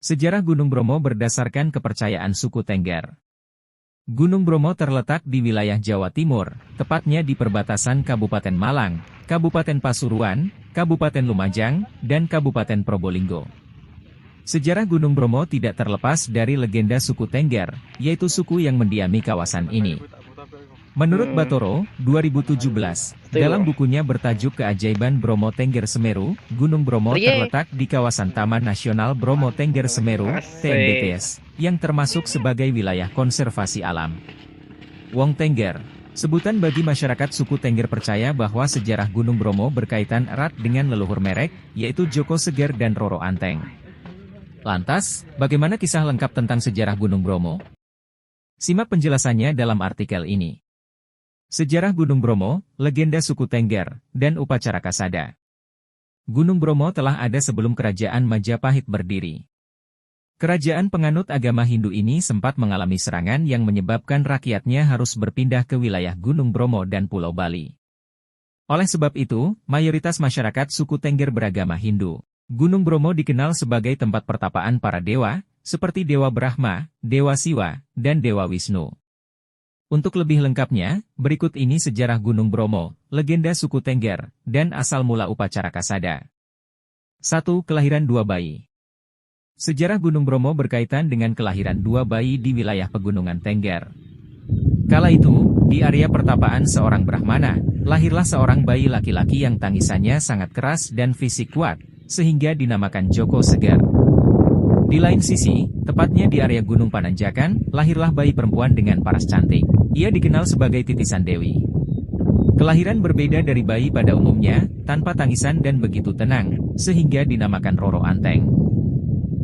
Sejarah Gunung Bromo berdasarkan kepercayaan suku Tengger. Gunung Bromo terletak di wilayah Jawa Timur, tepatnya di perbatasan Kabupaten Malang, Kabupaten Pasuruan, Kabupaten Lumajang, dan Kabupaten Probolinggo. Sejarah Gunung Bromo tidak terlepas dari legenda suku Tengger, yaitu suku yang mendiami kawasan ini. Menurut Batoro, 2017, dalam bukunya bertajuk Keajaiban Bromo Tengger Semeru, Gunung Bromo terletak di kawasan Taman Nasional Bromo Tengger Semeru, TNBTS, yang termasuk sebagai wilayah konservasi alam. Wong Tengger, sebutan bagi masyarakat suku Tengger percaya bahwa sejarah Gunung Bromo berkaitan erat dengan leluhur merek, yaitu Joko Seger dan Roro Anteng. Lantas, bagaimana kisah lengkap tentang sejarah Gunung Bromo? Simak penjelasannya dalam artikel ini. Sejarah Gunung Bromo, legenda suku Tengger, dan upacara Kasada. Gunung Bromo telah ada sebelum kerajaan Majapahit berdiri. Kerajaan penganut agama Hindu ini sempat mengalami serangan yang menyebabkan rakyatnya harus berpindah ke wilayah Gunung Bromo dan Pulau Bali. Oleh sebab itu, mayoritas masyarakat suku Tengger beragama Hindu. Gunung Bromo dikenal sebagai tempat pertapaan para dewa, seperti Dewa Brahma, Dewa Siwa, dan Dewa Wisnu. Untuk lebih lengkapnya, berikut ini sejarah Gunung Bromo, legenda suku Tengger, dan asal mula upacara Kasada. 1. Kelahiran dua bayi. Sejarah Gunung Bromo berkaitan dengan kelahiran dua bayi di wilayah pegunungan Tengger. Kala itu, di area pertapaan seorang Brahmana, lahirlah seorang bayi laki-laki yang tangisannya sangat keras dan fisik kuat, sehingga dinamakan Joko Seger. Di lain sisi, tepatnya di area Gunung Pananjakan, lahirlah bayi perempuan dengan paras cantik. Ia dikenal sebagai titisan Dewi. Kelahiran berbeda dari bayi pada umumnya, tanpa tangisan dan begitu tenang, sehingga dinamakan Roro Anteng.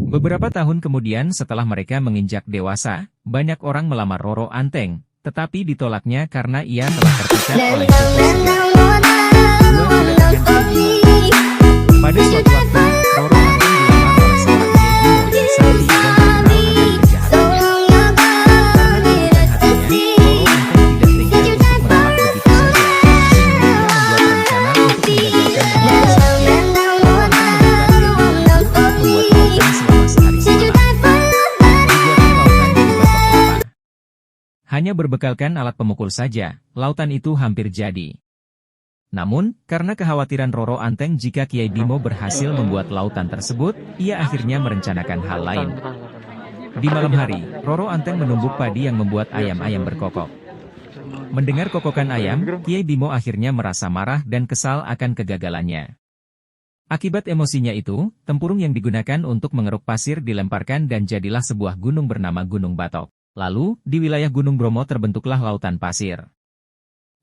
Beberapa tahun kemudian setelah mereka menginjak dewasa, banyak orang melamar Roro Anteng, tetapi ditolaknya karena ia telah terpikat oleh Joko Seger. Pada suatu waktu, Roro Anteng dilamar oleh seorang Kiai Bimo yang sakti dan terkenal akan kejahatannya. Hanya berbekalkan alat pemukul saja, lautan itu hampir jadi. Namun, karena kekhawatiran Roro Anteng jika Kiai Bimo berhasil membuat lautan tersebut, ia akhirnya merencanakan hal lain. Di malam hari, Roro Anteng menumbuk padi yang membuat ayam-ayam berkokok. Mendengar kokokan ayam, Kiai Bimo akhirnya merasa marah dan kesal akan kegagalannya. Akibat emosinya itu, tempurung yang digunakan untuk mengeruk pasir dilemparkan dan jadilah sebuah gunung bernama Gunung Batok. Lalu, di wilayah Gunung Bromo terbentuklah lautan pasir.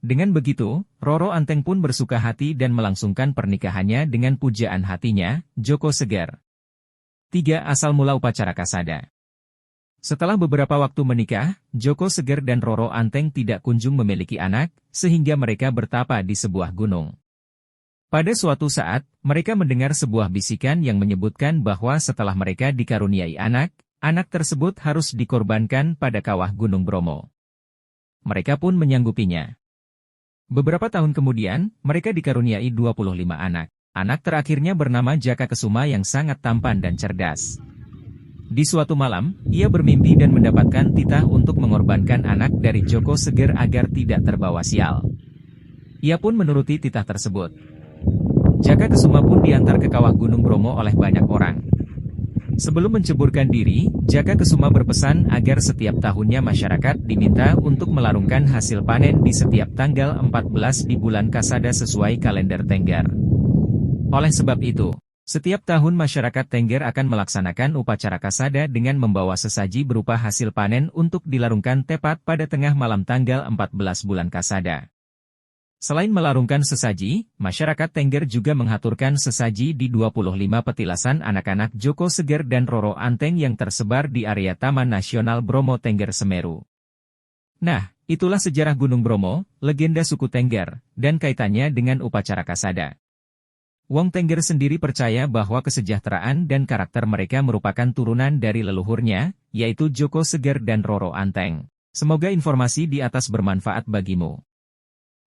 Dengan begitu, Roro Anteng pun bersuka hati dan melangsungkan pernikahannya dengan pujaan hatinya, Joko Seger. 3. Asal mula upacara Kasada. Setelah beberapa waktu menikah, Joko Seger dan Roro Anteng tidak kunjung memiliki anak, sehingga mereka bertapa di sebuah gunung. Pada suatu saat, mereka mendengar sebuah bisikan yang menyebutkan bahwa setelah mereka dikaruniai anak tersebut harus dikorbankan pada kawah Gunung Bromo. Mereka pun menyanggupinya. Beberapa tahun kemudian, mereka dikaruniai 25 anak. Anak terakhirnya bernama Jaka Kesuma yang sangat tampan dan cerdas. Di suatu malam, ia bermimpi dan mendapatkan titah untuk mengorbankan anak dari Joko Seger agar tidak terbawa sial. Ia pun menuruti titah tersebut. Jaka Kesuma pun diantar ke kawah Gunung Bromo oleh banyak orang. Sebelum menceburkan diri, Jaka Kesuma berpesan agar setiap tahunnya masyarakat diminta untuk melarungkan hasil panen di setiap tanggal 14 di bulan Kasada sesuai kalender Tengger. Oleh sebab itu, setiap tahun masyarakat Tengger akan melaksanakan upacara Kasada dengan membawa sesaji berupa hasil panen untuk dilarungkan tepat pada tengah malam tanggal 14 bulan Kasada. Selain melarungkan sesaji, masyarakat Tengger juga mengaturkan sesaji di 25 petilasan anak-anak Joko Seger dan Roro Anteng yang tersebar di area Taman Nasional Bromo Tengger Semeru. Nah, itulah sejarah Gunung Bromo, legenda suku Tengger, dan kaitannya dengan upacara Kasada. Wong Tengger sendiri percaya bahwa kesejahteraan dan karakter mereka merupakan turunan dari leluhurnya, yaitu Joko Seger dan Roro Anteng. Semoga informasi di atas bermanfaat bagimu.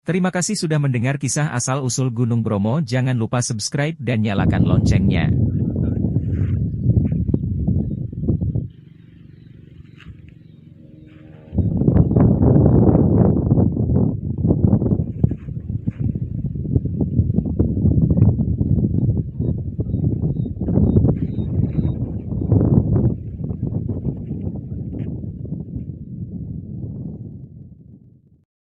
Terima kasih sudah mendengar kisah asal-usul Gunung Bromo. Jangan lupa subscribe dan nyalakan loncengnya.